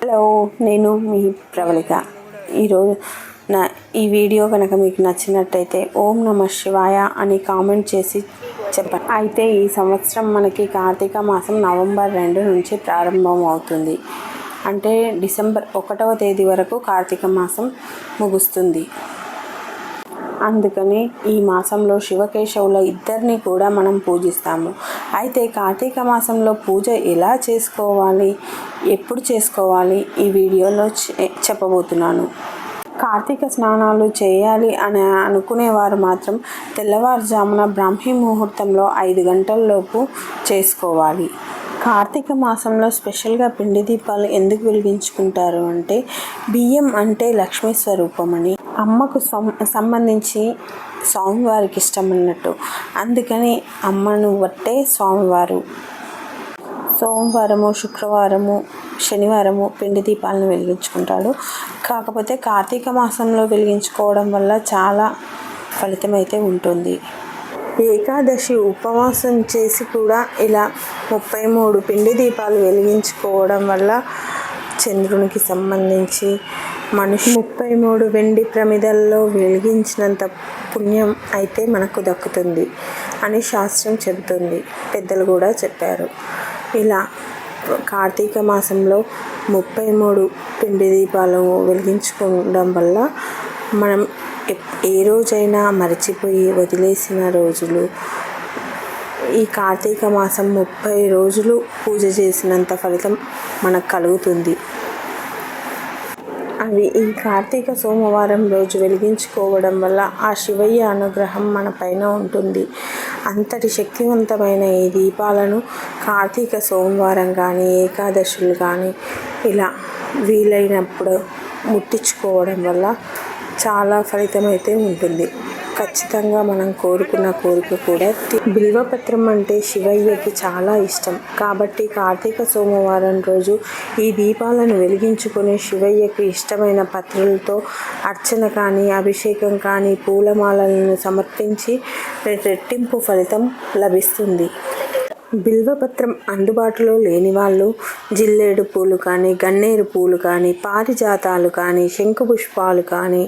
Hello, నేను మీ ప్రవళిక. ఈరోజు ఈ వీడియో కనుక మీకు నచ్చినట్టయితే ఓం నమః శివాయ అని కామెంట్ చేసి చెప్పండి. అయితే ఈ సంవత్సరం మనకి కార్తీక మాసం నవంబర్ 2 నుంచి ప్రారంభం అవుతుంది. అంటే డిసెంబర్ 1వ తేదీ వరకు కార్తీక మాసం ముగుస్తుంది. అందుకని ఈ మాసంలో శివకేశవుల ఇద్దరిని కూడా మనం పూజిస్తాము. అయితే కార్తీక మాసంలో పూజ ఎలా చేసుకోవాలి, ఎప్పుడు చేసుకోవాలి ఈ వీడియోలో చెప్పబోతున్నాను. కార్తీక స్నానాలు చేయాలి అని అనుకునేవారు మాత్రం తెల్లవారుజామున బ్రాహ్మీ ముహూర్తంలో 5 గంటలలోపు చేసుకోవాలి. కార్తీక మాసంలో స్పెషల్గా పిండి దీపాలు ఎందుకు వెలిగించుకుంటారు అంటే, బియ్యం అంటే లక్ష్మీ స్వరూపమని, అమ్మకు సంబంధించి స్వామివారికి ఇష్టం అన్నట్టు. అందుకని అమ్మను బట్టే స్వామివారు సోమవారము, శుక్రవారము, శనివారము పిండి దీపాలను వెలిగించుకుంటాడు. కాకపోతే కార్తీక మాసంలో వెలిగించుకోవడం వల్ల చాలా ఫలితం అయితే ఉంటుంది. ఏకాదశి ఉపవాసం చేసి కూడా ఇలా 33 పిండి దీపాలు వెలిగించుకోవడం వల్ల చంద్రునికి సంబంధించి 33 వెండి ప్రమిదల్లో వెలిగించినంత పుణ్యం అయితే మనకు దక్కుతుంది అని శాస్త్రం చెబుతుంది. పెద్దలు కూడా చెప్పారు. ఇలా కార్తీక మాసంలో 33 పిండి దీపాలు వెలిగించుకోవడం వల్ల మనం ఏ రోజైనా మర్చిపోయి వదిలేసిన రోజులు, ఈ కార్తీక మాసం 30 రోజులు పూజ చేసినంత ఫలితం మనకు కలుగుతుంది. అవి ఈ కార్తీక సోమవారం రోజు వెలిగించుకోవడం వల్ల ఆ శివయ్య అనుగ్రహం మన పైన ఉంటుంది. అంతటి శక్తివంతమైన ఈ దీపాలను కార్తీక సోమవారం కానీ, ఏకాదశులు కానీ ఇలా వీలైనప్పుడు ముట్టించుకోవడం వల్ల చాలా ఫలితం అయితే ఉంటుంది. ఖచ్చితంగా మనం కోరుకున్న కోరిక కూడా. బిల్వపత్రం అంటే శివయ్యకి చాలా ఇష్టం కాబట్టి కార్తీక సోమవారం రోజు ఈ దీపాలను వెలిగించుకొని శివయ్యకి ఇష్టమైన పత్రులతో అర్చన కానీ, అభిషేకం కానీ, పూలమాలలను సమర్పించి రెట్టింపు ఫలితం లభిస్తుంది. బిల్వపత్రం అందుబాటులో లేని వాళ్ళు జిల్లేడు పూలు కానీ, గన్నేరు పూలు కానీ, పారిజాతాలు కానీ, శంకు పుష్పాలు కానీ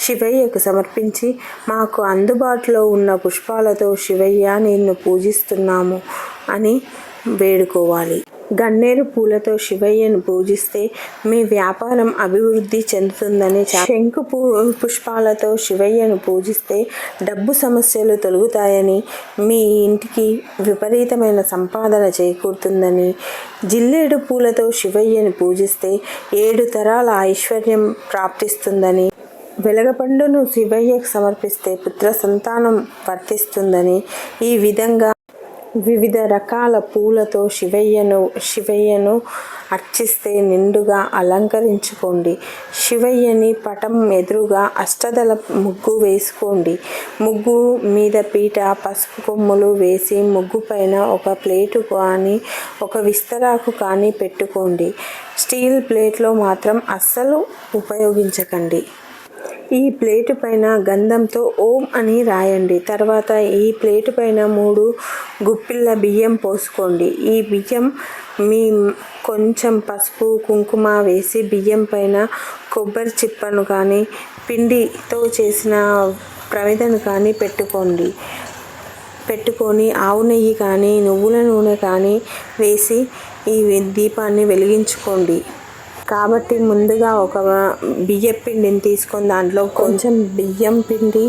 శివయ్యకు సమర్పించి, మాకు అందుబాటులో ఉన్న పుష్పాలతో శివయ్య నిన్ను పూజిస్తున్నాము అని వేడుకోవాలి. గన్నేరు పూలతో శివయ్యను పూజిస్తే మీ వ్యాపారం అభివృద్ధి చెందుతుందని, శంకు పుష్పాలతో శివయ్యను పూజిస్తే డబ్బు సమస్యలు తొలగుతాయని, మీ ఇంటికి విపరీతమైన సంపాదన చేకూరుతుందని, జిల్లేడు పూలతో శివయ్యను పూజిస్తే 7 తరాల ఐశ్వర్యం ప్రాప్తిస్తుందని, వెలగపండును శివయ్యకు సమర్పిస్తే పుత్ర సంతానం వర్తిస్తుందని, ఈ విధంగా వివిధ రకాల పూలతో శివయ్యను అర్చిస్తే నిండుగా అలంకరించుకోండి. శివయ్యని పటం ఎదురుగా అష్టదళ ముగ్గు వేసుకోండి. ముగ్గు మీద పీట, పసుపు కొమ్ములు వేసి ముగ్గు పైన ఒక ప్లేటు కానీ, ఒక విస్తరాకు కానీ పెట్టుకోండి. స్టీల్ ప్లేట్లో మాత్రం అస్సలు ఉపయోగించకండి. ఈ ప్లేటు పైన గంధంతో ఓం అని రాయండి. తర్వాత ఈ ప్లేటు పైన 3 గుప్పిళ్ళ బియ్యం పోసుకోండి. ఈ బియ్యం కొంచెం పసుపు, కుంకుమ వేసి బియ్యం పైన కొబ్బరి చిప్పను కానీ, పిండితో చేసిన ప్రమిదను కానీ పెట్టుకొని ఆవు నెయ్యి కానీ, నువ్వుల నూనె కానీ వేసి ఈ దీపాన్ని వెలిగించుకోండి. కాబట్టి ముందుగా ఒక బియ్యం పిండిని తీసుకొని దాంట్లో కొంచెం బియ్యం పిండి,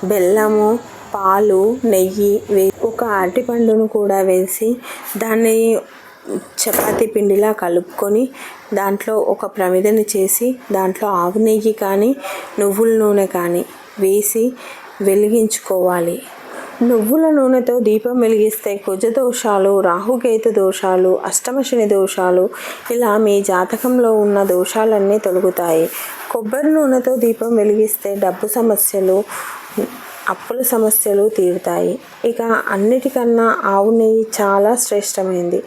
బెల్లము, పాలు, నెయ్యి ఒక అరటిపండును కూడా వేసి దాన్ని చపాతీ పిండిలా కలుపుకొని దాంట్లో ఒక ప్రమిదని చేసి దాంట్లో ఆవు నెయ్యి కానీ, నువ్వుల నూనె కానీ వేసి వెలిగించుకోవాలి. నువ్వుల నూనెతో దీపం వెలిగిస్తే కుజ దోషాలు, రాహుకేతు దోషాలు, అష్టమశని దోషాలు, ఇలా మీ జాతకంలో ఉన్న దోషాలన్నీ తొలగుతాయి. కొబ్బరి నూనెతో దీపం వెలిగిస్తే డబ్బు సమస్యలు, అప్పుల సమస్యలు తీరుతాయి. ఇక అన్నిటికన్నా ఆవు నెయ్యి చాలా శ్రేష్టమైంది.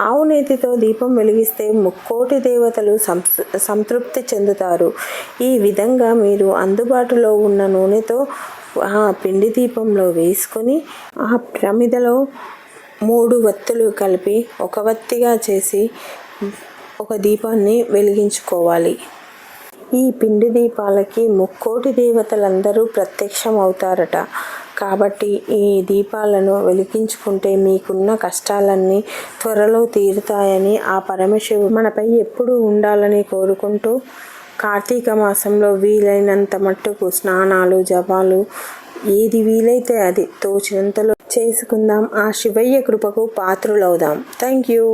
ఆవు నెయ్యితో దీపం వెలిగిస్తే 3,000,000 దేవతలు సంతృప్తి చెందుతారు. ఈ విధంగా మీరు అందుబాటులో ఉన్న నూనెతో ఆ పిండి దీపంలో వేసుకొని ఆ ప్రమిదలో 3 వత్తులు కలిపి ఒక వత్తిగా చేసి ఒక దీపాన్ని వెలిగించుకోవాలి. ఈ పిండి దీపాలకి ముక్కోటి దేవతలందరూ ప్రత్యక్షం అవుతారట. కాబట్టి ఈ దీపాలను వెలిగించుకుంటే మీకున్న కష్టాలన్నీ త్వరలో తీరుతాయని ఆ పరమశివుడు మనపై ఎప్పుడూ ఉండాలని కోరుకుంటూ, కార్తీక మాసంలో వీలైనంత మట్టుకు స్నానాలు, జపాలు ఏది వీలైతే అది తోచినంతలో చేసుకుందాం. ఆ శివయ్య కృపకు పాత్రులవుదాం. Thank you.